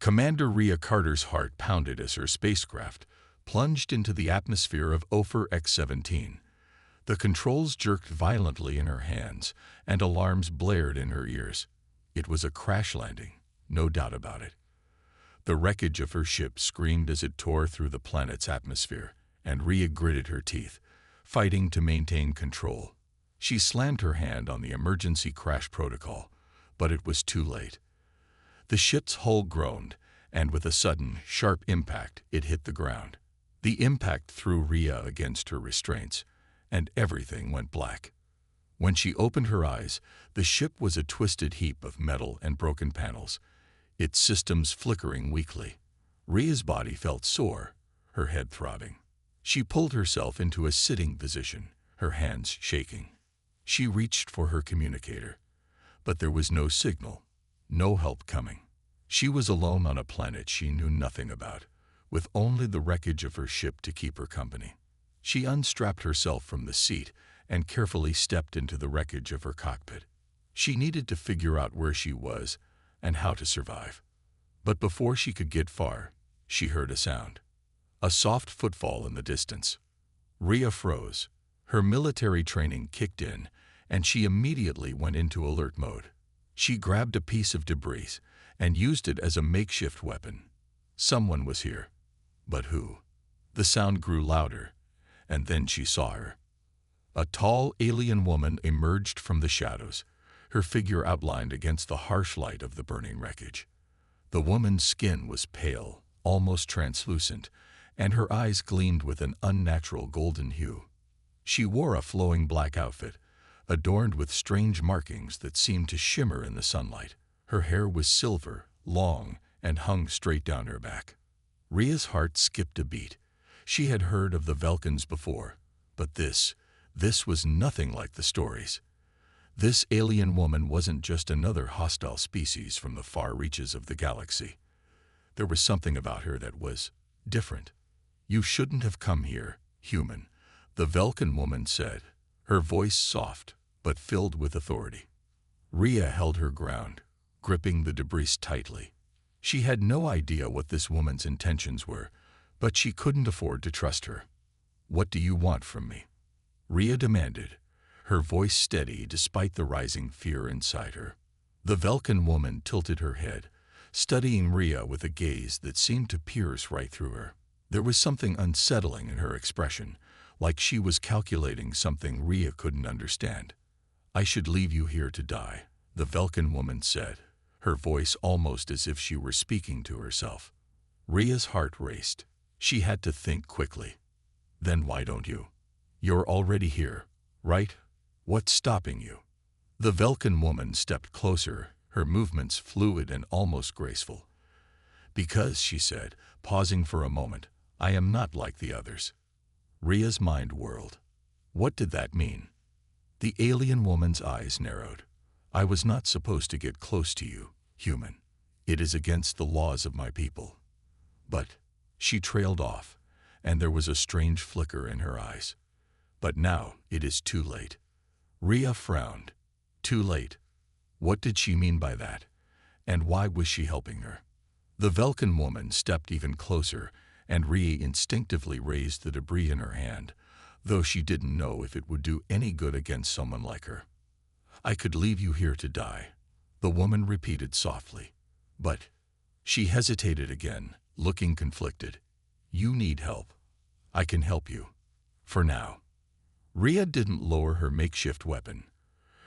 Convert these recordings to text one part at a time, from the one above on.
Commander Rhea Carter's heart pounded as her spacecraft plunged into the atmosphere of Ophir X-17. The controls jerked violently in her hands, and alarms blared in her ears. It was a crash landing, no doubt about it. The wreckage of her ship screamed as it tore through the planet's atmosphere, and Rhea gritted her teeth, fighting to maintain control. She slammed her hand on the emergency crash protocol, but it was too late. The ship's hull groaned, and with a sudden, sharp impact, it hit the ground. The impact threw Rhea against her restraints, and everything went black. When she opened her eyes, the ship was a twisted heap of metal and broken panels, its systems flickering weakly. Rhea's body felt sore, her head throbbing. She pulled herself into a sitting position, her hands shaking. She reached for her communicator, but there was no signal, no help coming. She was alone on a planet she knew nothing about, with only the wreckage of her ship to keep her company. She unstrapped herself from the seat and carefully stepped into the wreckage of her cockpit. She needed to figure out where she was and how to survive. But before she could get far, she heard a sound. A soft footfall in the distance. Rhea froze. Her military training kicked in, and she immediately went into alert mode. She grabbed a piece of debris and used it as a makeshift weapon. Someone was here. But who? The sound grew louder, and then she saw her. A tall alien woman emerged from the shadows, her figure outlined against the harsh light of the burning wreckage. The woman's skin was pale, almost translucent, and her eyes gleamed with an unnatural golden hue. She wore a flowing black outfit, adorned with strange markings that seemed to shimmer in the sunlight. Her hair was silver, long, and hung straight down her back. Rhea's heart skipped a beat. She had heard of the Vulcans before, but this was nothing like the stories. This alien woman wasn't just another hostile species from the far reaches of the galaxy. There was something about her that was different. "You shouldn't have come here, human," the Vulcan woman said, her voice soft but filled with authority. Rhea held her ground, gripping the debris tightly. She had no idea what this woman's intentions were, but she couldn't afford to trust her. "What do you want from me?" Rhea demanded, her voice steady despite the rising fear inside her. The Vulcan woman tilted her head, studying Rhea with a gaze that seemed to pierce right through her. There was something unsettling in her expression, like she was calculating something Rhea couldn't understand. "I should leave you here to die," the Vulcan woman said, her voice almost as if she were speaking to herself. Rhea's heart raced. She had to think quickly. "Then why don't you? You're already here, right? What's stopping you?" The Vulcan woman stepped closer, her movements fluid and almost graceful. "Because," she said, pausing for a moment, "I am not like the others." Rhea's mind whirled. What did that mean? The alien woman's eyes narrowed. "I was not supposed to get close to you, human. It is against the laws of my people." But she trailed off, and there was a strange flicker in her eyes. "But now it is too late." Rhea frowned. Too late? What did she mean by that? And why was she helping her? The Vulcan woman stepped even closer, and Rhea instinctively raised the debris in her hand, though she didn't know if it would do any good against someone like her. "I could leave you here to die," the woman repeated softly. "But..." She hesitated again, looking conflicted. "You need help. I can help you. For now." Rhea didn't lower her makeshift weapon.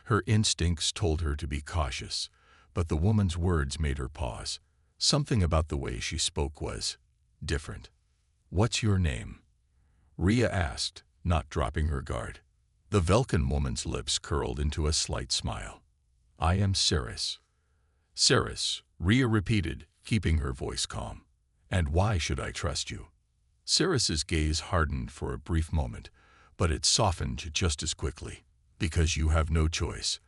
Her instincts told her to be cautious, but the woman's words made her pause. Something about the way she spoke was different. "What's your name?" Rhea asked, not dropping her guard. The Vulcan woman's lips curled into a slight smile. "I am Ceres." "Ceres," Rhea repeated, keeping her voice calm. "And why should I trust you?" Ceres's gaze hardened for a brief moment, but it softened just as quickly. "Because you have no choice.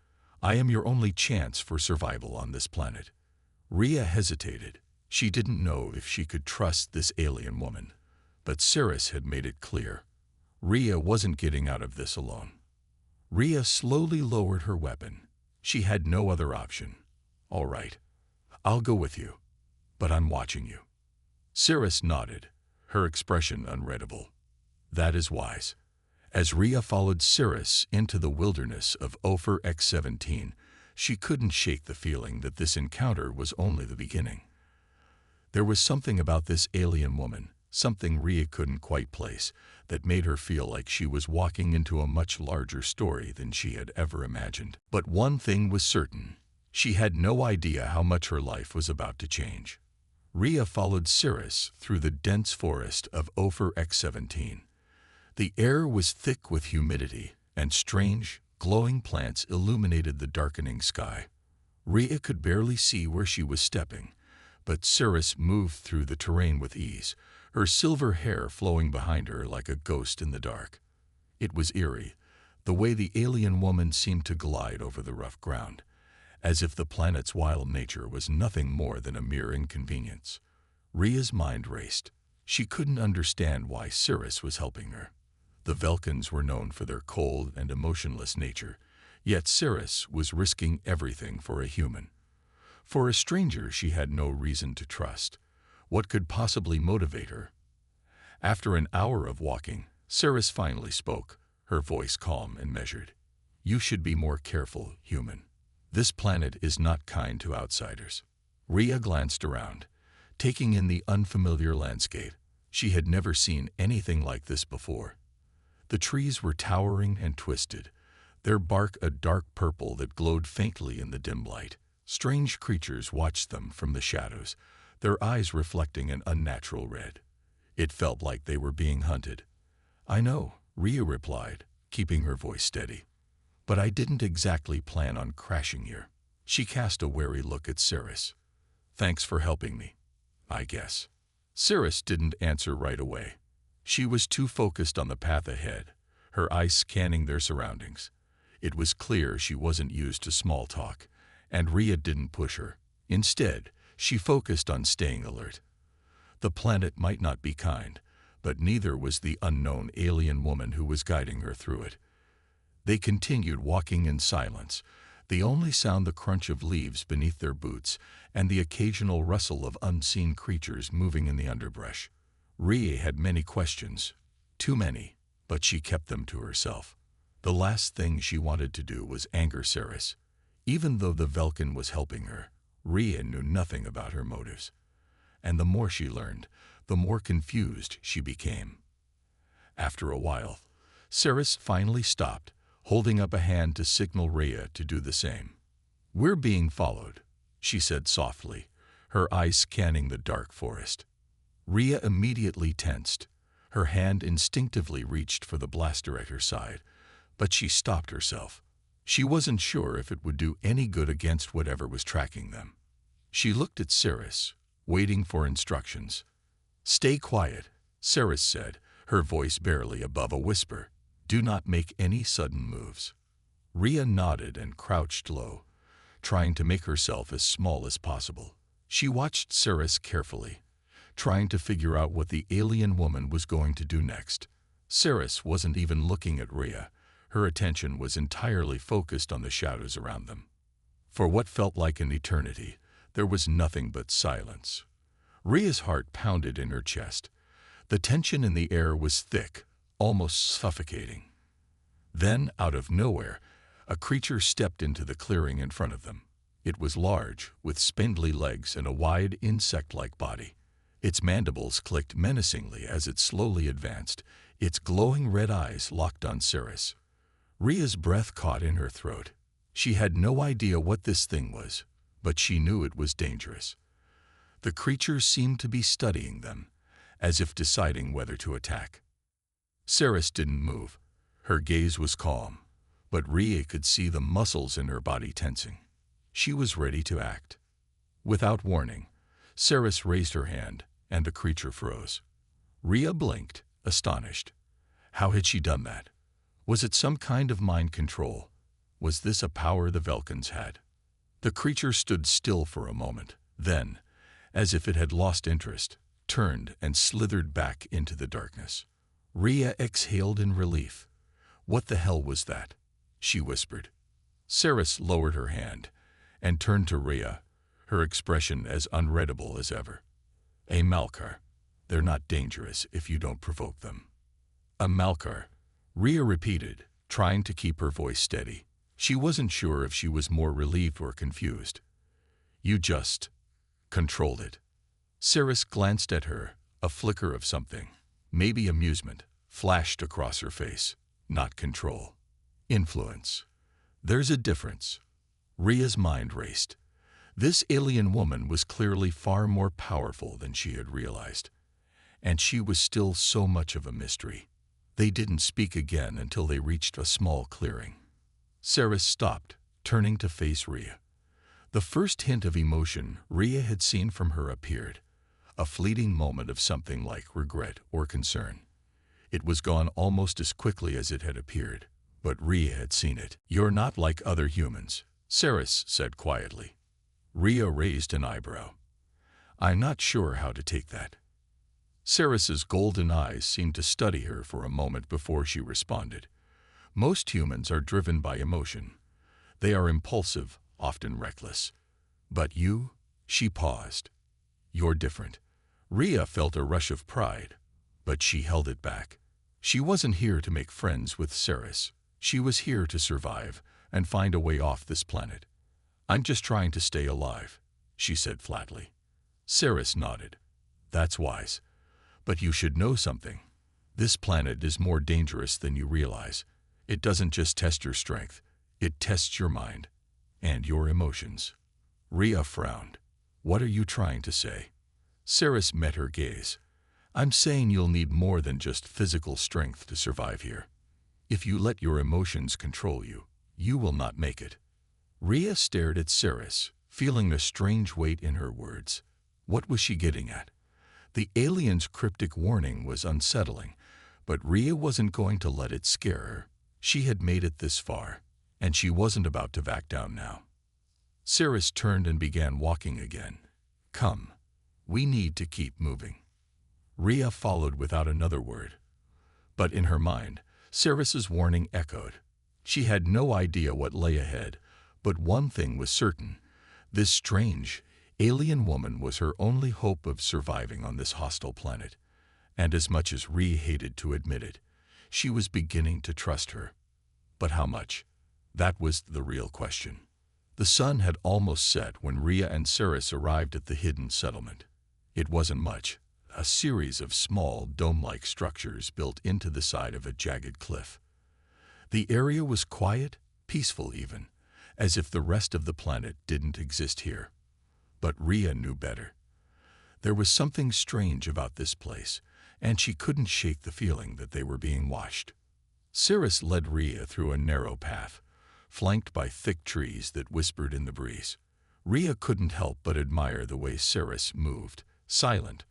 I am your only chance for survival on this planet." Rhea hesitated. She didn't know if she could trust this alien woman, but Ceres had made it clear. Rhea wasn't getting out of this alone. Rhea slowly lowered her weapon. She had no other option. "All right, I'll go with you. but I'm watching you." Cirrus nodded, her expression unreadable. "That is wise." As Rhea followed Cirrus into the wilderness of Ophir X-17, she couldn't shake the feeling that this encounter was only the beginning. There was something about this alien woman, something Rhea couldn't quite place, that made her feel like she was walking into a much larger story than she had ever imagined. But one thing was certain: she had no idea how much her life was about to change. Rhea followed Cirrus through the dense forest of Ophir X-17. The air was thick with humidity, and strange, glowing plants illuminated the darkening sky. Rhea could barely see where she was stepping, but Cirrus moved through the terrain with ease, her silver hair flowing behind her like a ghost in the dark. It was eerie, the way the alien woman seemed to glide over the rough ground, as if the planet's wild nature was nothing more than a mere inconvenience. Rhea's mind raced. She couldn't understand why Cirrus was helping her. The Vulcans were known for their cold and emotionless nature, yet Cirrus was risking everything for a human. For a stranger she had no reason to trust. What could possibly motivate her? After an hour of walking, Cirrus finally spoke, her voice calm and measured. "You should be more careful, human. This planet is not kind to outsiders." Rhea glanced around, taking in the unfamiliar landscape. She had never seen anything like this before. The trees were towering and twisted, their bark a dark purple that glowed faintly in the dim light. Strange creatures watched them from the shadows, their eyes reflecting an unnatural red. It felt like they were being hunted. "I know," Rhea replied, keeping her voice steady. "But I didn't exactly plan on crashing here." She cast a wary look at Cirrus. "Thanks for helping me, I guess." Cirrus didn't answer right away. She was too focused on the path ahead, her eyes scanning their surroundings. It was clear she wasn't used to small talk, and Rhea didn't push her. Instead, she focused on staying alert. The planet might not be kind, but neither was the unknown alien woman who was guiding her through it. They continued walking in silence, the only sound the crunch of leaves beneath their boots and the occasional rustle of unseen creatures moving in the underbrush. Rhea had many questions, too many, but she kept them to herself. The last thing she wanted to do was anger Cirrus. Even though the Vulcan was helping her, Rhea knew nothing about her motives. And the more she learned, the more confused she became. After a while, Cirrus finally stopped, holding up a hand to signal Rhea to do the same. "We're being followed," she said softly, her eyes scanning the dark forest. Rhea immediately tensed. Her hand instinctively reached for the blaster at her side, but she stopped herself. She wasn't sure if it would do any good against whatever was tracking them. She looked at Cirrus, waiting for instructions. "Stay quiet," Cirrus said, her voice barely above a whisper. "Do not make any sudden moves." Rhea nodded and crouched low, trying to make herself as small as possible. She watched Cirrus carefully, trying to figure out what the alien woman was going to do next. Cirrus wasn't even looking at Rhea. Her attention was entirely focused on the shadows around them. For what felt like an eternity, there was nothing but silence. Rhea's heart pounded in her chest. The tension in the air was thick, almost suffocating. Then, out of nowhere, a creature stepped into the clearing in front of them. It was large, with spindly legs and a wide, insect-like body. Its mandibles clicked menacingly as it slowly advanced, its glowing red eyes locked on Cirrus. Rhea's breath caught in her throat. She had no idea what this thing was, but she knew it was dangerous. The creature seemed to be studying them, as if deciding whether to attack. Cirrus didn't move. Her gaze was calm, but Rhea could see the muscles in her body tensing. She was ready to act. Without warning, Cirrus raised her hand, and the creature froze. Rhea blinked, astonished. How had she done that? Was it some kind of mind control? Was this a power the Vulcans had? The creature stood still for a moment, then, as if it had lost interest, turned and slithered back into the darkness. Rhea exhaled in relief. "What the hell was that?" she whispered. Cirrus lowered her hand and turned to Rhea, her expression as unreadable as ever. A Malkar. They're not dangerous if you don't provoke them. A Malkar, Rhea repeated, trying to keep her voice steady. She wasn't sure if she was more relieved or confused. You just controlled it. Cirrus glanced at her, a flicker of something, maybe amusement, flashed across her face. Not control. Influence. There's a difference. Rhea's mind raced. This alien woman was clearly far more powerful than she had realized. And she was still so much of a mystery. They didn't speak again until they reached a small clearing. Cirrus stopped, turning to face Rhea. The first hint of emotion Rhea had seen from her appeared, a fleeting moment of something like regret or concern. It was gone almost as quickly as it had appeared, but Rhea had seen it. You're not like other humans, Cirrus said quietly. Rhea raised an eyebrow. I'm not sure how to take that. Cirrus's golden eyes seemed to study her for a moment before she responded. Most humans are driven by emotion. They are impulsive, often reckless. But you? She paused. You're different. Rhea felt a rush of pride, but she held it back. She wasn't here to make friends with Cirrus. She was here to survive and find a way off this planet. I'm just trying to stay alive, she said flatly. Cirrus nodded. That's wise. But you should know something. This planet is more dangerous than you realize. It doesn't just test your strength. It tests your mind and your emotions. Rhea frowned. What are you trying to say? Cirrus met her gaze. I'm saying you'll need more than just physical strength to survive here. If you let your emotions control you, you will not make it. Rhea stared at Cirrus, feeling a strange weight in her words. What was she getting at? The alien's cryptic warning was unsettling, but Rhea wasn't going to let it scare her. She had made it this far, and she wasn't about to back down now. Cirrus turned and began walking again. Come. We need to keep moving. Rhea followed without another word. But in her mind, Cirrus's warning echoed. She had no idea what lay ahead, but one thing was certain. This strange, alien woman was her only hope of surviving on this hostile planet. And as much as Rhea hated to admit it, she was beginning to trust her. But how much? That was the real question. The sun had almost set when Rhea and Cirrus arrived at the hidden settlement. It wasn't much, a series of small, dome-like structures built into the side of a jagged cliff. The area was quiet, peaceful even, as if the rest of the planet didn't exist here. But Rhea knew better. There was something strange about this place, and she couldn't shake the feeling that they were being watched. Cirrus led Rhea through a narrow path, flanked by thick trees that whispered in the breeze. Rhea couldn't help but admire the way Cirrus moved, silent,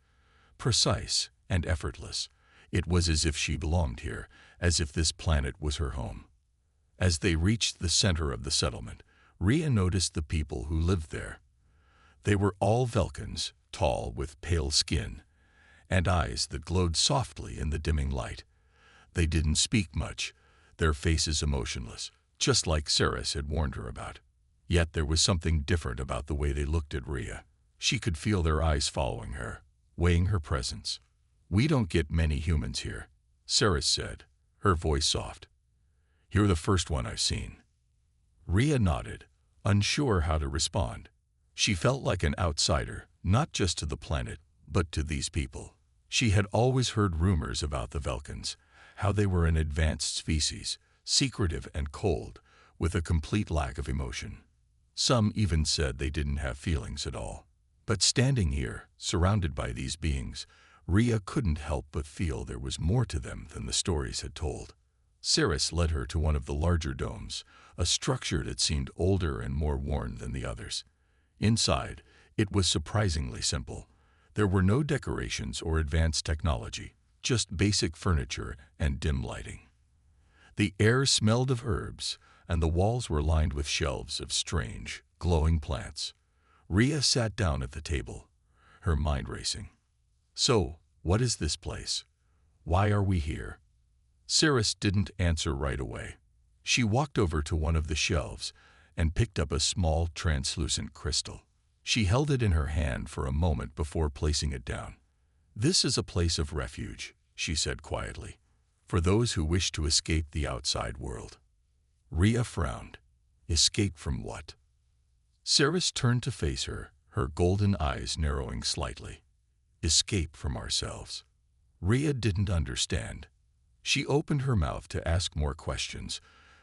precise, and effortless. It was as if she belonged here, as if this planet was her home. As they reached the center of the settlement, Rhea noticed the people who lived there. They were all Velkans, tall, with pale skin, and eyes that glowed softly in the dimming light. They didn't speak much, their faces emotionless, just like Cirrus had warned her about. Yet there was something different about the way they looked at Rhea. She could feel their eyes following her, weighing her presence. We don't get many humans here, Cirrus said, her voice soft. You're the first one I've seen. Rhea nodded, unsure how to respond. She felt like an outsider, not just to the planet, but to these people. She had always heard rumors about the Velkans, how they were an advanced species, secretive and cold, with a complete lack of emotion. Some even said they didn't have feelings at all. But standing here, surrounded by these beings, Rhea couldn't help but feel there was more to them than the stories had told. Cirrus led her to one of the larger domes, a structure that seemed older and more worn than the others. Inside, it was surprisingly simple. There were no decorations or advanced technology, just basic furniture and dim lighting. The air smelled of herbs, and the walls were lined with shelves of strange, glowing plants. Rhea sat down at the table, her mind racing. So, what is this place? Why are we here? Cirrus didn't answer right away. She walked over to one of the shelves and picked up a small, translucent crystal. She held it in her hand for a moment before placing it down. "This is a place of refuge," she said quietly, "for those who wish to escape the outside world." Rhea frowned. Escape from what? Ceres turned to face her, her golden eyes narrowing slightly. Escape from ourselves. Rhea didn't understand. She opened her mouth to ask more questions,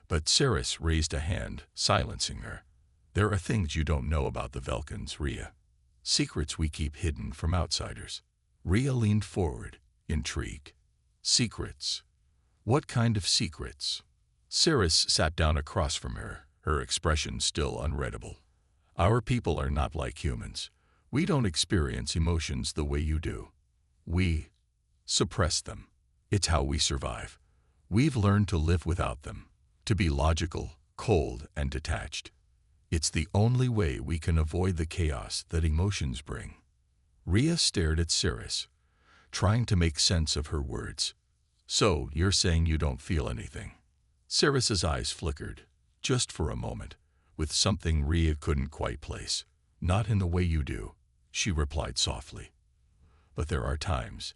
but Ceres raised a hand, silencing her. "There are things you don't know about the Vulcans, Rhea. Secrets we keep hidden from outsiders." Rhea leaned forward, intrigued. "Secrets? What kind of secrets?" Ceres sat down across from her, her expression still unreadable. "Our people are not like humans. We don't experience emotions the way you do. We suppress them. It's how we survive. We've learned to live without them, to be logical, cold, and detached. It's the only way we can avoid the chaos that emotions bring." Rhea stared at Ceres, trying to make sense of her words. "So, you're saying you don't feel anything?" Ceres's eyes flickered, just for a moment, with something Rhea couldn't quite place. "Not in the way you do," she replied softly. "But there are times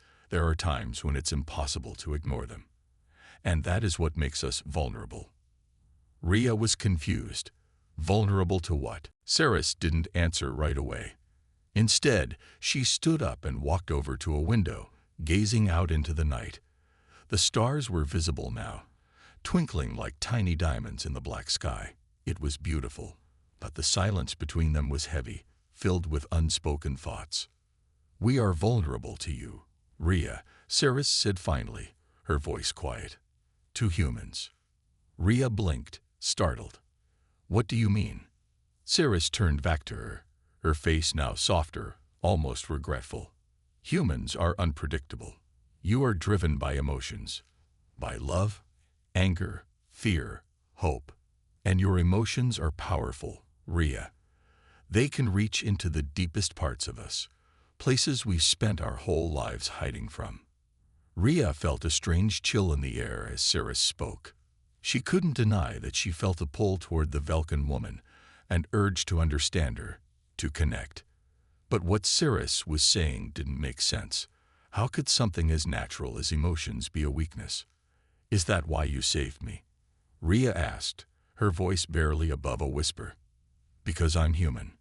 when it's impossible to ignore them. And that is what makes us vulnerable." Rhea was confused. Vulnerable to what? Ceres didn't answer right away. Instead, she stood up and walked over to a window, gazing out into the night. The stars were visible now, twinkling like tiny diamonds in the black sky. It was beautiful, but the silence between them was heavy, filled with unspoken thoughts. "We are vulnerable to you, Rhea," Ceres said finally, her voice quiet. "To humans." Rhea blinked, startled. "What do you mean?" Ceres turned back to her, her face now softer, almost regretful. "Humans are unpredictable. You are driven by emotions. By love, anger, fear, hope. And your emotions are powerful, Rhea. They can reach into the deepest parts of us, places we've spent our whole lives hiding from." Rhea felt a strange chill in the air as Ceres spoke. She couldn't deny that she felt a pull toward the Vulcan woman, an urge to understand her, to connect. But what Ceres was saying didn't make sense. How could something as natural as emotions be a weakness? "Is that why you saved me?" Rhea asked, her voice barely above a whisper. "Because I'm human."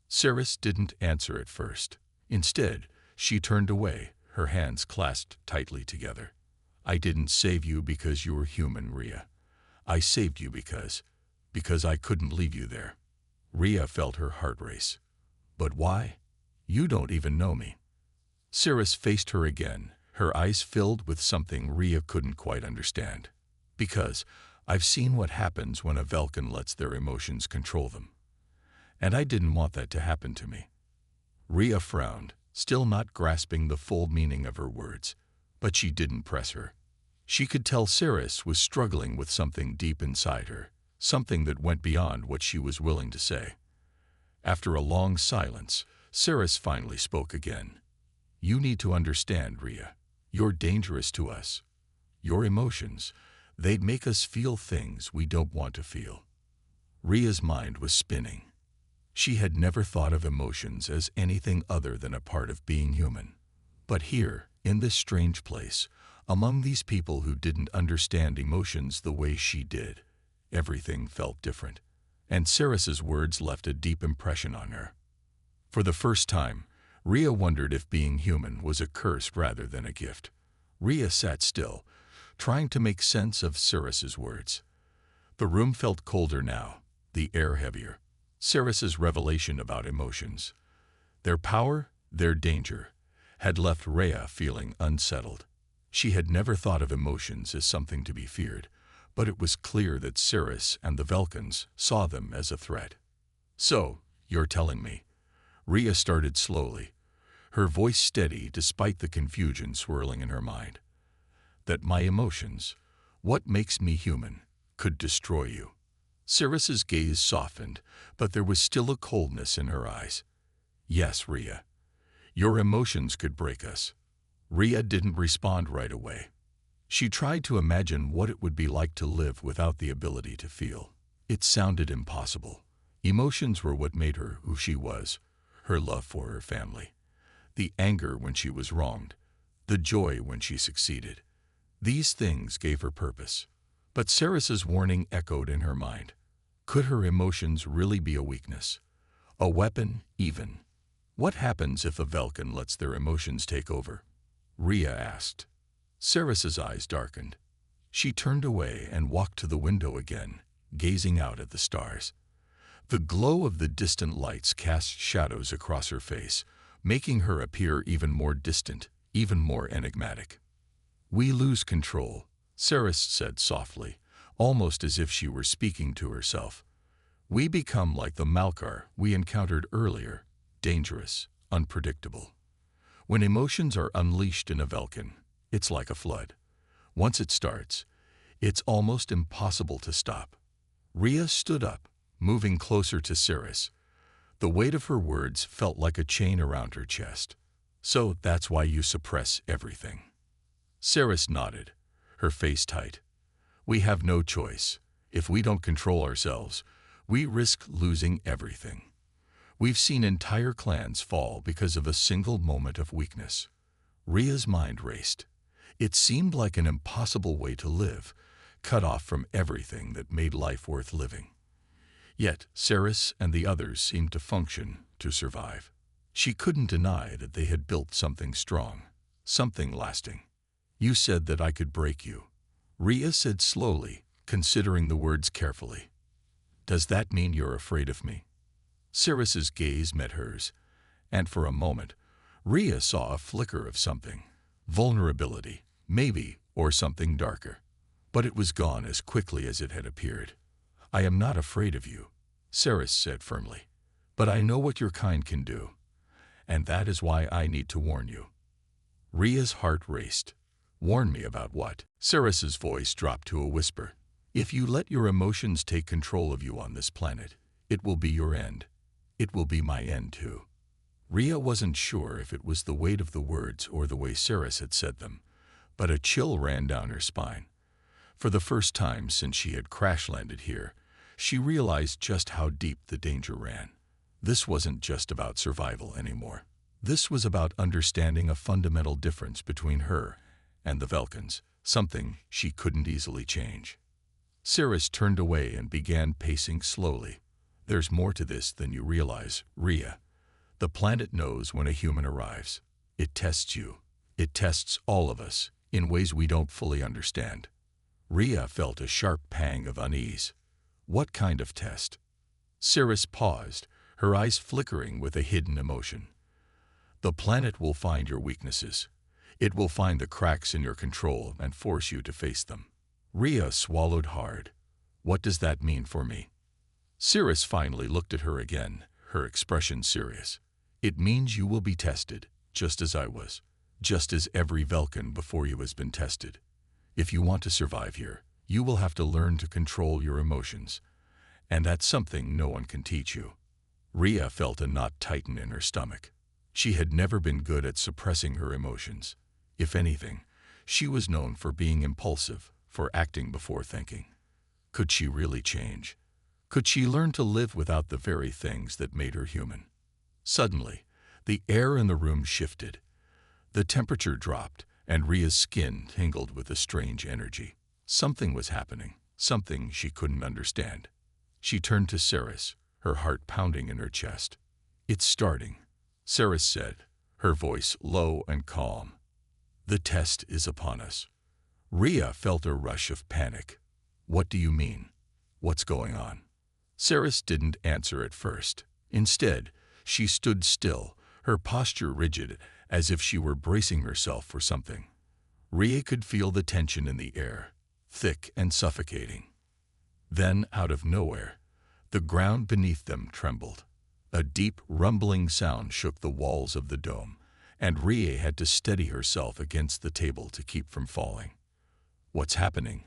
Ceres didn't answer at first. Instead, she turned away, her hands clasped tightly together. "I didn't save you because you were human, Rhea. I saved you because I couldn't leave you there." Rhea felt her heart race. "But why? You don't even know me." Ceres faced her again, her eyes filled with something Rhea couldn't quite understand. "Because I've seen what happens when a Vulcan lets their emotions control them. And I didn't want that to happen to me." Rhea frowned, still not grasping the full meaning of her words, but she didn't press her. She could tell Ceres was struggling with something deep inside her, something that went beyond what she was willing to say. After a long silence, Ceres finally spoke again. "You need to understand, Rhea. You're dangerous to us. Your emotions, they'd make us feel things we don't want to feel." Rhea's mind was spinning. She had never thought of emotions as anything other than a part of being human. But here, in this strange place, among these people who didn't understand emotions the way she did, everything felt different. And Ceres's words left a deep impression on her. For the first time, Rhea wondered if being human was a curse rather than a gift. Rhea sat still, trying to make sense of Ceres's words. The room felt colder now, the air heavier. Ceres's revelation about emotions, their power, their danger, had left Rhea feeling unsettled. She had never thought of emotions as something to be feared, but it was clear that Ceres and the Vulcans saw them as a threat. "So, you're telling me," Rhea started slowly, her voice steady despite the confusion swirling in her mind, "that my emotions, what makes me human, could destroy you." Ceres's gaze softened, but there was still a coldness in her eyes. "Yes, Rhea. Your emotions could break us." Rhea didn't respond right away. She tried to imagine what it would be like to live without the ability to feel. It sounded impossible. Emotions were what made her who she was, her love for her family, the anger when she was wronged, the joy when she succeeded. These things gave her purpose. But Ceres's warning echoed in her mind. Could her emotions really be a weakness? A weapon, even? What happens if a Vulcan lets their emotions take over? Rhea asked. Ceres's eyes darkened. She turned away and walked to the window again, gazing out at the stars. The glow of the distant lights cast shadows across her face, making her appear even more distant, even more enigmatic. We lose control, Ceres said softly, almost as if she were speaking to herself. We become like the Malkar we encountered earlier, dangerous, unpredictable. When emotions are unleashed in a Vulcan, it's like a flood. Once it starts, it's almost impossible to stop. Rhea stood up, moving closer to Ceres. The weight of her words felt like a chain around her chest. So that's why you suppress everything. Ceres nodded, her face tight. We have no choice. If we don't control ourselves, we risk losing everything. We've seen entire clans fall because of a single moment of weakness. Rhea's mind raced. It seemed like an impossible way to live, cut off from everything that made life worth living. Yet Ceres and the others seemed to function, to survive. She couldn't deny that they had built something strong, something lasting. You said that I could break you, Rhea said slowly, considering the words carefully. Does that mean you're afraid of me? Ceres's gaze met hers, and for a moment, Rhea saw a flicker of something. Vulnerability, maybe, or something darker. But it was gone as quickly as it had appeared. I am not afraid of you, Ceres said firmly. But I know what your kind can do, and that is why I need to warn you. Rhea's heart raced. Warn me about what? Ceres's voice dropped to a whisper. If you let your emotions take control of you on this planet, it will be your end. It will be my end too. Rhea wasn't sure if it was the weight of the words or the way Ceres had said them, but a chill ran down her spine. For the first time since she had crash-landed here, she realized just how deep the danger ran. This wasn't just about survival anymore. This was about understanding a fundamental difference between her and the Vulcans, something she couldn't easily change. Ceres turned away and began pacing slowly. There's more to this than you realize, Rhea. The planet knows when a human arrives. It tests you. It tests all of us in ways we don't fully understand. Rhea felt a sharp pang of unease. What kind of test? Ceres paused, her eyes flickering with a hidden emotion. The planet will find your weaknesses. It will find the cracks in your control and force you to face them. Rhea swallowed hard. What does that mean for me? Ceres finally looked at her again, her expression serious. It means you will be tested, just as I was, just as every Vulcan before you has been tested. If you want to survive here, you will have to learn to control your emotions. And that's something no one can teach you. Rhea felt a knot tighten in her stomach. She had never been good at suppressing her emotions. If anything, she was known for being impulsive, for acting before thinking. Could she really change? Could she learn to live without the very things that made her human? Suddenly, the air in the room shifted. The temperature dropped, and Rhea's skin tingled with a strange energy. Something was happening, something she couldn't understand. She turned to Ceres, her heart pounding in her chest. It's starting, Ceres said, her voice low and calm. The test is upon us. Rhea felt a rush of panic. What do you mean? What's going on? Ceres didn't answer at first. Instead, she stood still, her posture rigid, as if she were bracing herself for something. Rhea could feel the tension in the air, thick and suffocating. Then, out of nowhere, the ground beneath them trembled. A deep, rumbling sound shook the walls of the dome, and Rhea had to steady herself against the table to keep from falling. What's happening?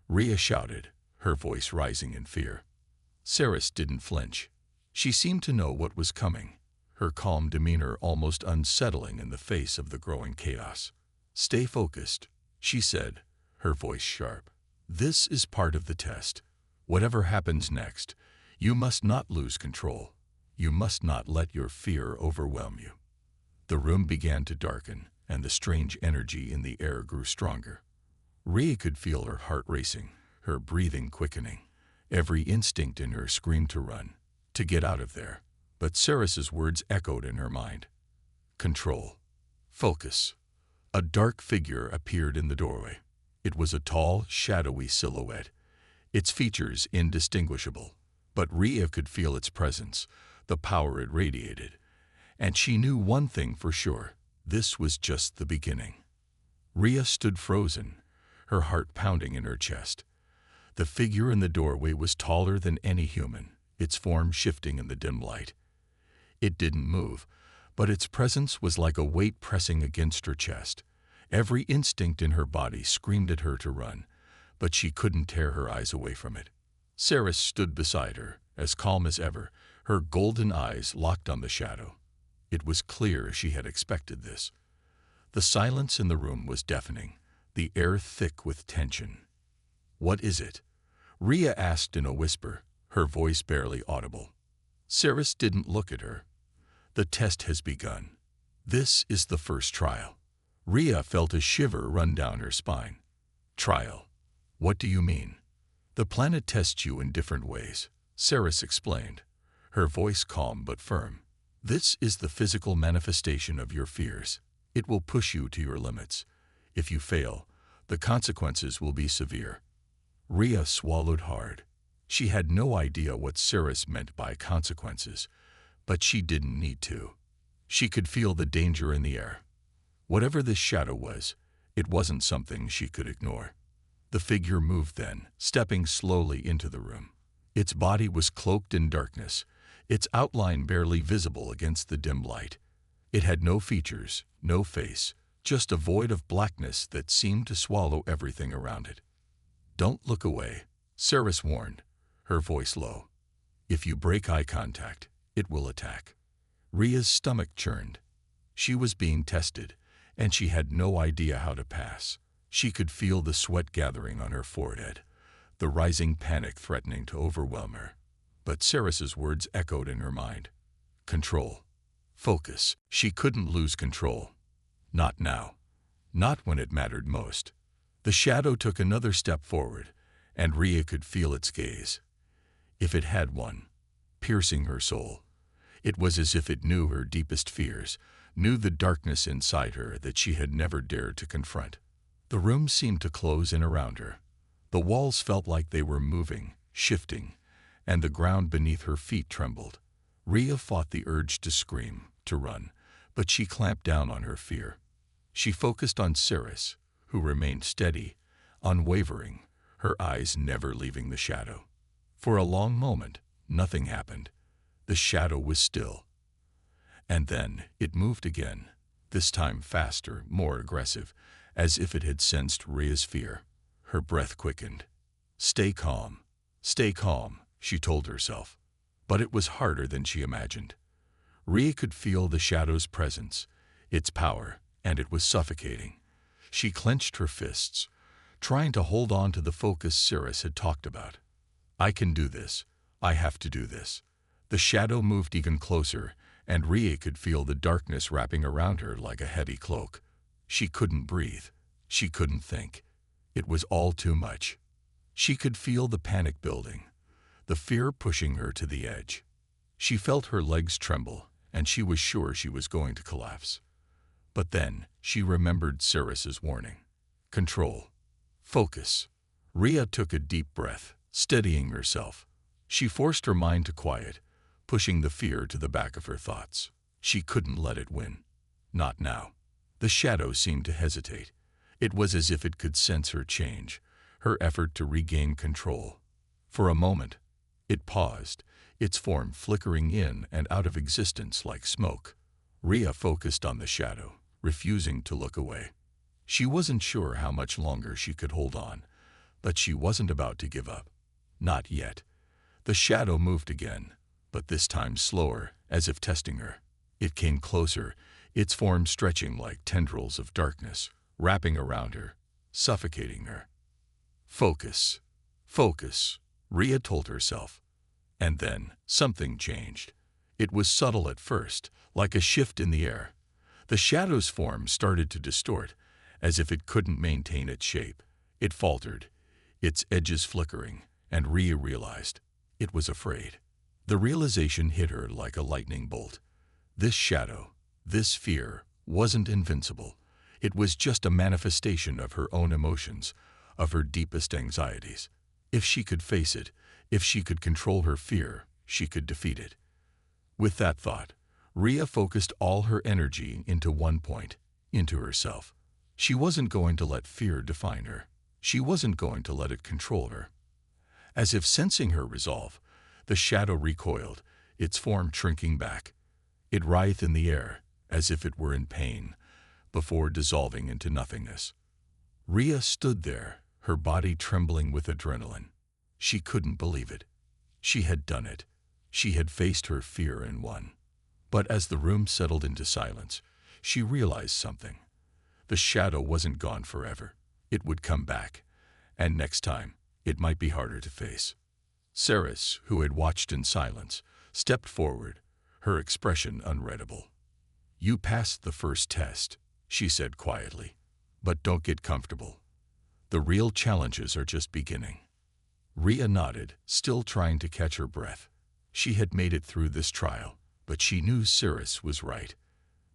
Rhea shouted, her voice rising in fear. Ceres didn't flinch. She seemed to know what was coming, her calm demeanor almost unsettling in the face of the growing chaos. Stay focused, she said, her voice sharp. This is part of the test. Whatever happens next, you must not lose control. You must not let your fear overwhelm you. The room began to darken, and the strange energy in the air grew stronger. Rhea could feel her heart racing, her breathing quickening. Every instinct in her screamed to run, to get out of there. But Ceres's words echoed in her mind. Control. Focus. A dark figure appeared in the doorway. It was a tall, shadowy silhouette, its features indistinguishable. But Rhea could feel its presence, the power it radiated. And she knew one thing for sure. This was just the beginning. Rhea stood frozen, her heart pounding in her chest. The figure in the doorway was taller than any human, its form shifting in the dim light. It didn't move, but its presence was like a weight pressing against her chest. Every instinct in her body screamed at her to run, but she couldn't tear her eyes away from it. Ceres stood beside her, as calm as ever, her golden eyes locked on the shadow. It was clear she had expected this. The silence in the room was deafening, the air thick with tension. "What is it?" Rhea asked in a whisper, her voice barely audible. Ceres didn't look at her. "The test has begun. This is the first trial." Rhea felt a shiver run down her spine. "Trial? What do you mean?" "The planet tests you in different ways," Ceres explained, her voice calm but firm. "This is the physical manifestation of your fears. It will push you to your limits. If you fail, the consequences will be severe." Rhea swallowed hard. She had no idea what Ceres meant by consequences, but she didn't need to. She could feel the danger in the air. Whatever this shadow was, it wasn't something she could ignore. The figure moved then, stepping slowly into the room. Its body was cloaked in darkness, its outline barely visible against the dim light. It had no features, no face, just a void of blackness that seemed to swallow everything around it. "Don't look away," Ceres warned, her voice low. "If you break eye contact, it will attack." Rhea's stomach churned. She was being tested, and she had no idea how to pass. She could feel the sweat gathering on her forehead, the rising panic threatening to overwhelm her. But Ceres's words echoed in her mind. Control. Focus. She couldn't lose control. Not now. Not when it mattered most. The shadow took another step forward, and Rhea could feel its gaze. If it had one, piercing her soul. It was as if it knew her deepest fears, knew the darkness inside her that she had never dared to confront. The room seemed to close in around her. The walls felt like they were moving, shifting, and the ground beneath her feet trembled. Rhea fought the urge to scream, to run, but she clamped down on her fear. She focused on Ceres, who remained steady, unwavering, her eyes never leaving the shadow. For a long moment, nothing happened. The shadow was still. And then it moved again, this time faster, more aggressive, as if it had sensed Rhea's fear. Her breath quickened. Stay calm, she told herself. But it was harder than she imagined. Rhea could feel the shadow's presence, its power, and it was suffocating. She clenched her fists, trying to hold on to the focus Ceres had talked about. I can do this. I have to do this. The shadow moved even closer, and Rhea could feel the darkness wrapping around her like a heavy cloak. She couldn't breathe. She couldn't think. It was all too much. She could feel the panic building, the fear pushing her to the edge. She felt her legs tremble, and she was sure she was going to collapse. But then she remembered Ceres's warning. Control. Focus. Rhea took a deep breath, steadying herself. She forced her mind to quiet, pushing the fear to the back of her thoughts. She couldn't let it win. Not now. The shadow seemed to hesitate. It was as if it could sense her change, her effort to regain control. For a moment, it paused, its form flickering in and out of existence like smoke. Rhea focused on the shadow, refusing to look away. She wasn't sure how much longer she could hold on, but she wasn't about to give up. Not yet. The shadow moved again, but this time slower, as if testing her. It came closer, its form stretching like tendrils of darkness, wrapping around her, suffocating her. Focus. Focus, Rhea told herself. And then something changed. It was subtle at first, like a shift in the air. The shadow's form started to distort, as if it couldn't maintain its shape. It faltered, its edges flickering, and Rhea realized it was afraid. The realization hit her like a lightning bolt. This shadow, this fear, wasn't invincible. It was just a manifestation of her own emotions, of her deepest anxieties. If she could face it, if she could control her fear, she could defeat it. With that thought, Rhea focused all her energy into one point, into herself. She wasn't going to let fear define her. She wasn't going to let it control her. As if sensing her resolve, the shadow recoiled, its form shrinking back. It writhed in the air, as if it were in pain, before dissolving into nothingness. Rhea stood there, her body trembling with adrenaline. She couldn't believe it. She had done it. She had faced her fear and won. But as the room settled into silence, she realized something. The shadow wasn't gone forever. It would come back, and next time, it might be harder to face. Ceres, who had watched in silence, stepped forward, her expression unreadable. "You passed the first test," she said quietly, "but don't get comfortable. The real challenges are just beginning." Rhea nodded, still trying to catch her breath. She had made it through this trial, but she knew Ceres was right.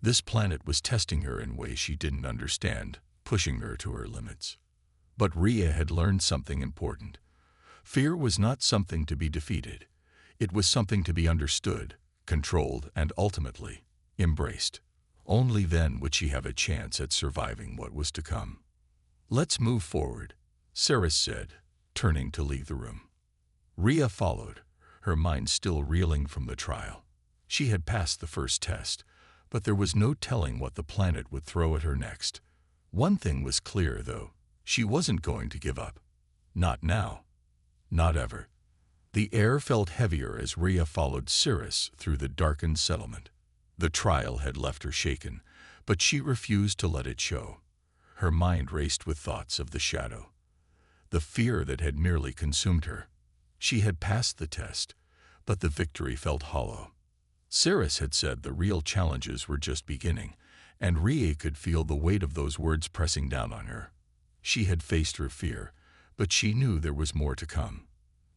This planet was testing her in ways she didn't understand, pushing her to her limits. But Rhea had learned something important. Fear was not something to be defeated. It was something to be understood, controlled, and ultimately embraced. Only then would she have a chance at surviving what was to come. "Let's move forward," Ceres said, turning to leave the room. Rhea followed, her mind still reeling from the trial. She had passed the first test, but there was no telling what the planet would throw at her next. One thing was clear, though. She wasn't going to give up. Not now. Not ever. The air felt heavier as Rhea followed Ceres through the darkened settlement. The trial had left her shaken, but she refused to let it show. Her mind raced with thoughts of the shadow, the fear that had nearly consumed her. She had passed the test, but the victory felt hollow. Ceres had said the real challenges were just beginning, and Rhea could feel the weight of those words pressing down on her. She had faced her fear, but she knew there was more to come.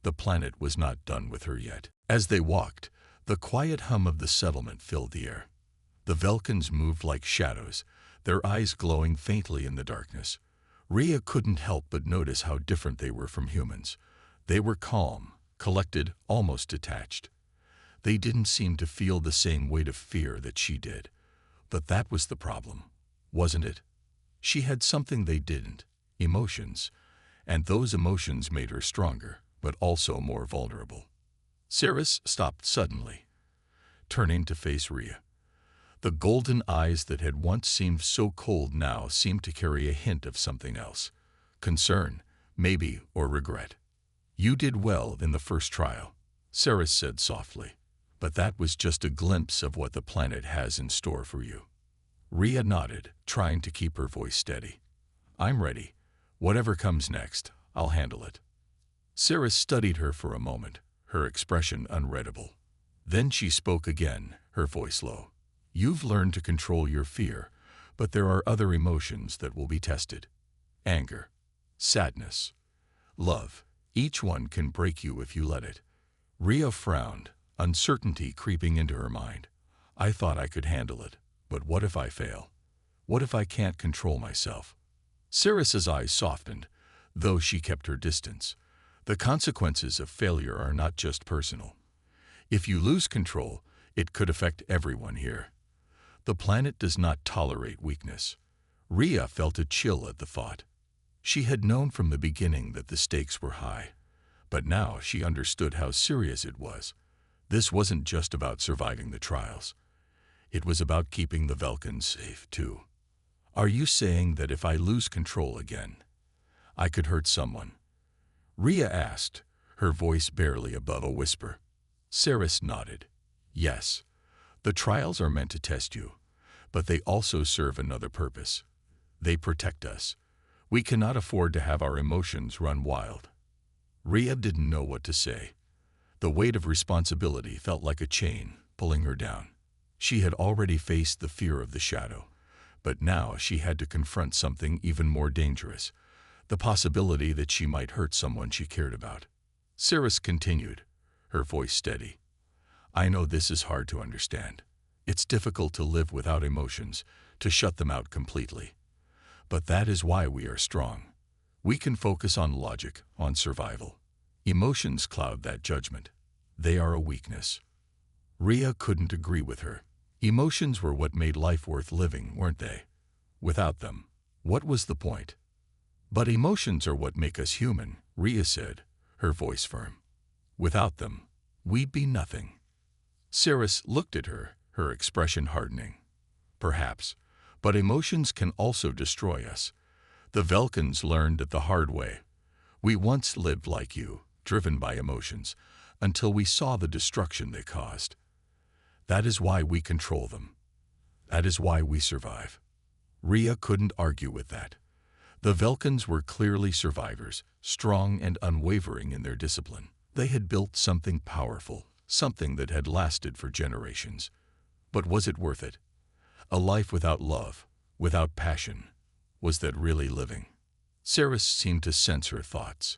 The planet was not done with her yet. As they walked, the quiet hum of the settlement filled the air. The Velkans moved like shadows, their eyes glowing faintly in the darkness. Rhea couldn't help but notice how different they were from humans. They were calm, collected, almost detached. They didn't seem to feel the same weight of fear that she did. But that was the problem, wasn't it? She had something they didn't, emotions, and those emotions made her stronger, but also more vulnerable. Ceres stopped suddenly, turning to face Rhea. The golden eyes that had once seemed so cold now seemed to carry a hint of something else. Concern, maybe, or regret. "You did well in the first trial," Ceres said softly, "but that was just a glimpse of what the planet has in store for you." Rhea nodded, trying to keep her voice steady. "I'm ready. Whatever comes next, I'll handle it." Ceres studied her for a moment, her expression unreadable. Then she spoke again, her voice low. "You've learned to control your fear, but there are other emotions that will be tested. Anger, sadness, love. Each one can break you if you let it." Rhea frowned, uncertainty creeping into her mind. "I thought I could handle it, but what if I fail? What if I can't control myself?" Ceres's eyes softened, though she kept her distance. The consequences of failure are not just personal. If you lose control, it could affect everyone here. The planet does not tolerate weakness. Rhea felt a chill at the thought. She had known from the beginning that the stakes were high, but now she understood how serious it was. This wasn't just about surviving the trials. It was about keeping the Velkans safe, too. "Are you saying that if I lose control again, I could hurt someone?" Rhea asked, her voice barely above a whisper. Ceres nodded. "Yes. The trials are meant to test you, but they also serve another purpose. They protect us. We cannot afford to have our emotions run wild." Rhea didn't know what to say. The weight of responsibility felt like a chain, pulling her down. She had already faced the fear of the shadow, but now she had to confront something even more dangerous, the possibility that she might hurt someone she cared about. Cirrus continued, her voice steady. I know this is hard to understand. It's difficult to live without emotions, to shut them out completely. But that is why we are strong. We can focus on logic, on survival. Emotions cloud that judgment. They are a weakness. Rhea couldn't agree with her. Emotions were what made life worth living, weren't they? Without them, what was the point? But emotions are what make us human, Rhea said, her voice firm. Without them, we'd be nothing. Cirrus looked at her, her expression hardening. Perhaps, but emotions can also destroy us. The Velkans learned it the hard way. We once lived like you, driven by emotions, until we saw the destruction they caused. That is why we control them. That is why we survive. Rhea couldn't argue with that. The Velkans were clearly survivors, strong and unwavering in their discipline. They had built something powerful, something that had lasted for generations. But was it worth it? A life without love, without passion. Was that really living? Cirrus seemed to sense her thoughts.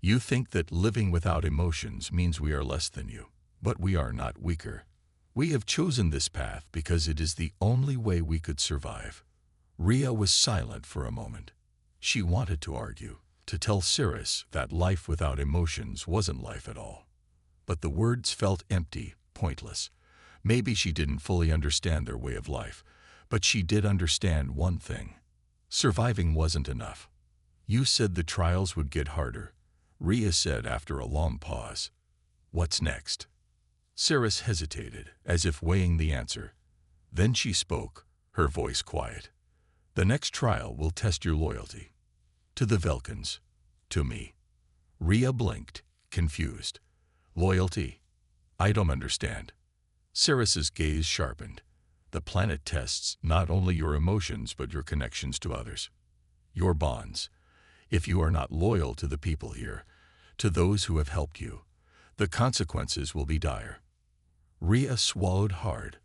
You think that living without emotions means we are less than you, but we are not weaker. We have chosen this path because it is the only way we could survive. Rhea was silent for a moment. She wanted to argue, to tell Cirrus that life without emotions wasn't life at all. But the words felt empty, pointless. Maybe she didn't fully understand their way of life, but she did understand one thing. Surviving wasn't enough. You said the trials would get harder, Rhea said after a long pause. What's next? Cirrus hesitated, as if weighing the answer. Then she spoke, her voice quiet. The next trial will test your loyalty. To the Velkans. To me. Rhea blinked, confused. Loyalty? I don't understand. Cirrus's gaze sharpened. The planet tests not only your emotions but your connections to others. Your bonds. If you are not loyal to the people here, to those who have helped you, the consequences will be dire. Rhea swallowed hard.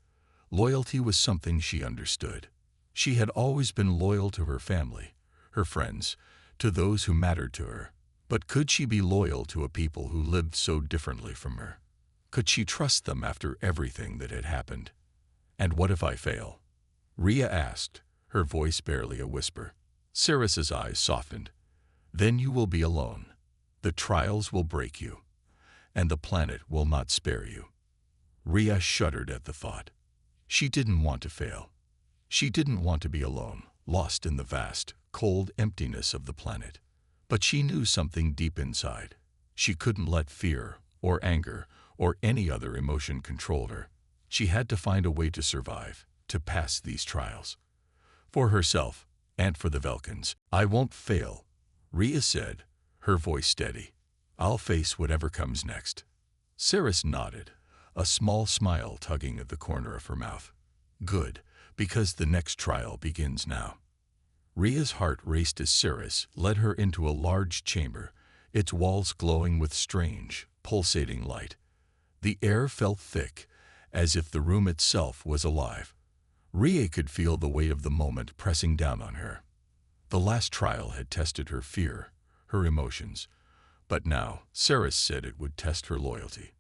Loyalty was something she understood. She had always been loyal to her family, her friends, to those who mattered to her. But could she be loyal to a people who lived so differently from her? Could she trust them after everything that had happened? And what if I fail? Rhea asked, her voice barely a whisper. Cirrus's eyes softened. Then you will be alone. The trials will break you, and the planet will not spare you. Rhea shuddered at the thought. She didn't want to fail. She didn't want to be alone, lost in the vast, cold emptiness of the planet. But she knew something deep inside. She couldn't let fear, or anger, or any other emotion control her. She had to find a way to survive, to pass these trials. For herself, and for the Velkans. I won't fail, Rhea said, her voice steady. I'll face whatever comes next. Cirrus nodded, a small smile tugging at the corner of her mouth. Good, because the next trial begins now. Rhea's heart raced as Cirrus led her into a large chamber, its walls glowing with strange, pulsating light. The air felt thick, as if the room itself was alive. Rhea could feel the weight of the moment pressing down on her. The last trial had tested her fear, her emotions, but now Cirrus said it would test her loyalty.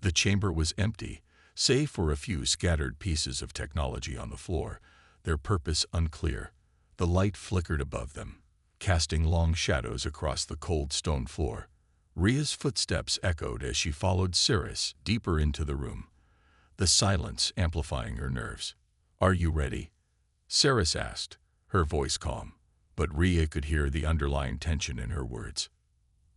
The chamber was empty, save for a few scattered pieces of technology on the floor, their purpose unclear. The light flickered above them, casting long shadows across the cold stone floor. Rhea's footsteps echoed as she followed Cirrus deeper into the room, the silence amplifying her nerves. Are you ready? Cirrus asked, her voice calm, but Rhea could hear the underlying tension in her words.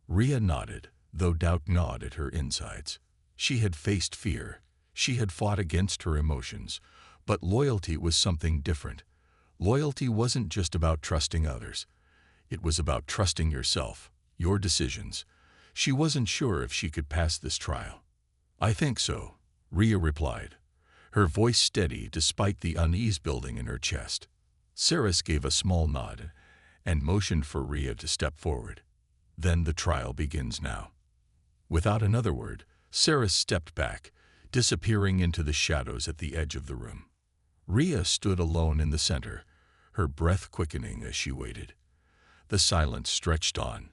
Rhea nodded, though doubt gnawed at her insides. She had faced fear. She had fought against her emotions, but loyalty was something different. Loyalty wasn't just about trusting others. It was about trusting yourself, your decisions. She wasn't sure if she could pass this trial. I think so, Rhea replied, her voice steady despite the unease building in her chest. Cirrus gave a small nod and motioned for Rhea to step forward. Then the trial begins now. Without another word, Cirrus stepped back, disappearing into the shadows at the edge of the room. Rhea stood alone in the center, her breath quickening as she waited. The silence stretched on,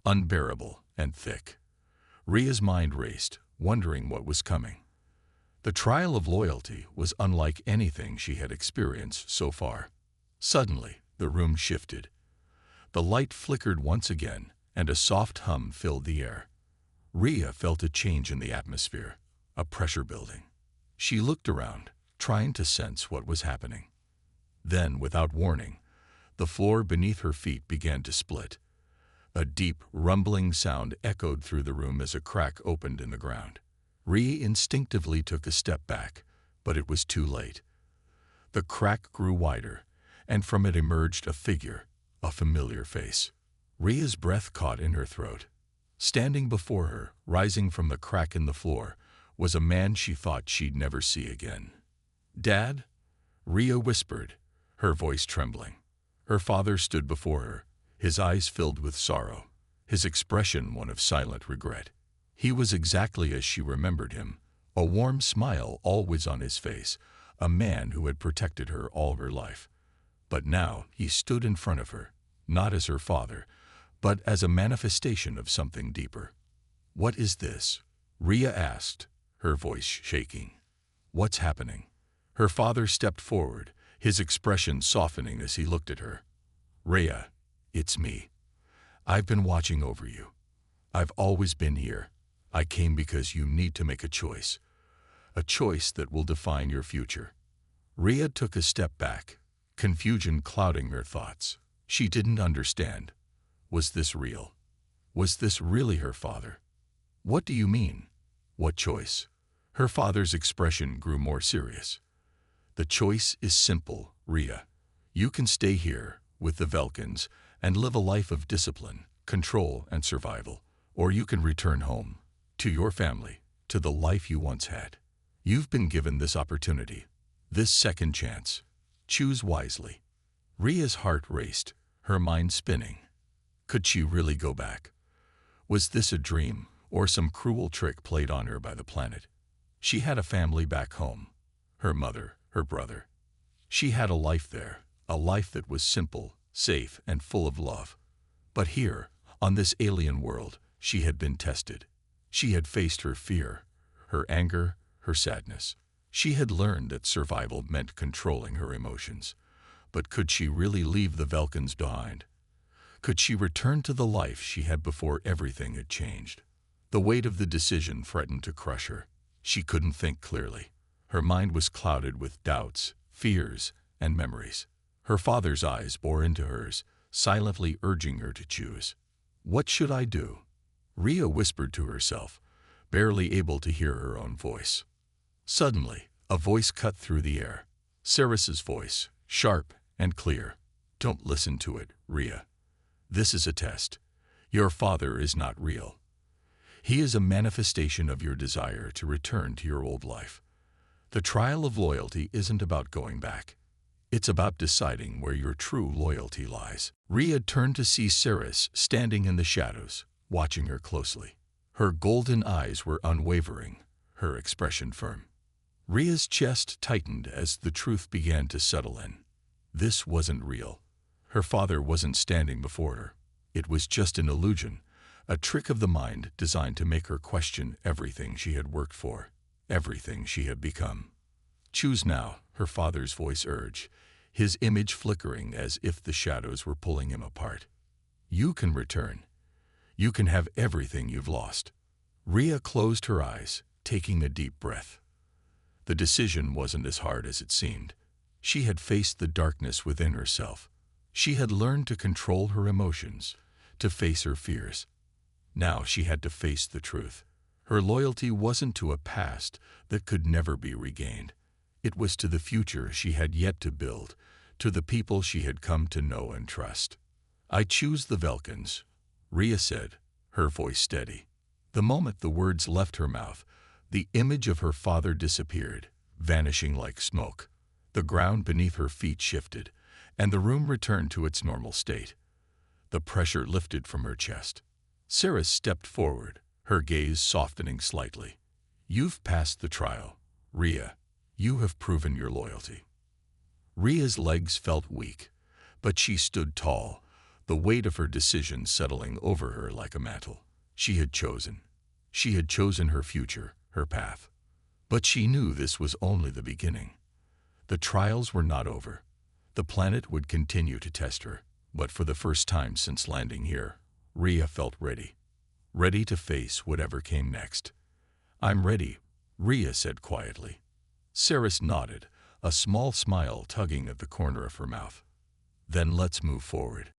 unbearable and thick. Rhea's mind raced, wondering what was coming. The trial of loyalty was unlike anything she had experienced so far. Suddenly, the room shifted. The light flickered once again, and a soft hum filled the air. Rhea felt a change in the atmosphere, a pressure building. She looked around, trying to sense what was happening. Then, without warning, the floor beneath her feet began to split. A deep, rumbling sound echoed through the room as a crack opened in the ground. Rhea instinctively took a step back, but it was too late. The crack grew wider, and from it emerged a figure, a familiar face. Rhea's breath caught in her throat. Standing before her, rising from the crack in the floor, was a man she thought she'd never see again. "Dad?" Rhea whispered, her voice trembling. Her father stood before her, his eyes filled with sorrow, his expression one of silent regret. He was exactly as she remembered him, a warm smile always on his face, a man who had protected her all her life. But now he stood in front of her, not as her father, but as a manifestation of something deeper. "What is this?" Rhea asked, her voice shaking. "What's happening?" Her father stepped forward, his expression softening as he looked at her. "Rhea, it's me. I've been watching over you. I've always been here. I came because you need to make a choice that will define your future." Rhea took a step back, confusion clouding her thoughts. She didn't understand. Was this real? Was this really her father? "What do you mean? What choice?" Her father's expression grew more serious. "The choice is simple, Rhea. You can stay here with the Velkans and live a life of discipline, control, and survival, or you can return home, to your family, to the life you once had. You've been given this opportunity, this second chance. Choose wisely." Rhea's heart raced, her mind spinning. Could she really go back? Was this a dream, or some cruel trick played on her by the planet? She had a family back home, her mother, her brother. She had a life there, a life that was simple, safe, and full of love. But here, on this alien world, she had been tested. She had faced her fear, her anger, her sadness. She had learned that survival meant controlling her emotions. But could she really leave the Velkans behind? Could she return to the life she had before everything had changed? The weight of the decision threatened to crush her. She couldn't think clearly. Her mind was clouded with doubts, fears, and memories. Her father's eyes bore into hers, silently urging her to choose. "What should I do?" Rhea whispered to herself, barely able to hear her own voice. Suddenly, a voice cut through the air. Ceres's voice, sharp and clear. "Don't listen to it, Rhea. This is a test. Your father is not real. He is a manifestation of your desire to return to your old life. The trial of loyalty isn't about going back. It's about deciding where your true loyalty lies." Rhea turned to see Ceres standing in the shadows, watching her closely. Her golden eyes were unwavering, her expression firm. Rhea's chest tightened as the truth began to settle in. This wasn't real. Her father wasn't standing before her. It was just an illusion, a trick of the mind designed to make her question everything she had worked for, everything she had become. "Choose now," her father's voice urged, his image flickering as if the shadows were pulling him apart. "You can return. You can have everything you've lost." Rhea closed her eyes, taking a deep breath. The decision wasn't as hard as it seemed. She had faced the darkness within herself. She had learned to control her emotions, to face her fears. Now she had to face the truth. Her loyalty wasn't to a past that could never be regained. It was to the future she had yet to build, to the people she had come to know and trust. "I choose the Velkans," Rhea said, her voice steady. The moment the words left her mouth, the image of her father disappeared, vanishing like smoke. The ground beneath her feet shifted, and the room returned to its normal state. The pressure lifted from her chest. Ceres stepped forward, her gaze softening slightly. You've passed the trial, Rhea. You have proven your loyalty. Rhea's legs felt weak, but she stood tall, the weight of her decision settling over her like a mantle. She had chosen. She had chosen her future, her path. But she knew this was only the beginning. The trials were not over. The planet would continue to test her, but for the first time since landing here, Rhea felt ready. Ready to face whatever came next. "I'm ready," Rhea said quietly. Saris nodded, a small smile tugging at the corner of her mouth. "Then let's move forward."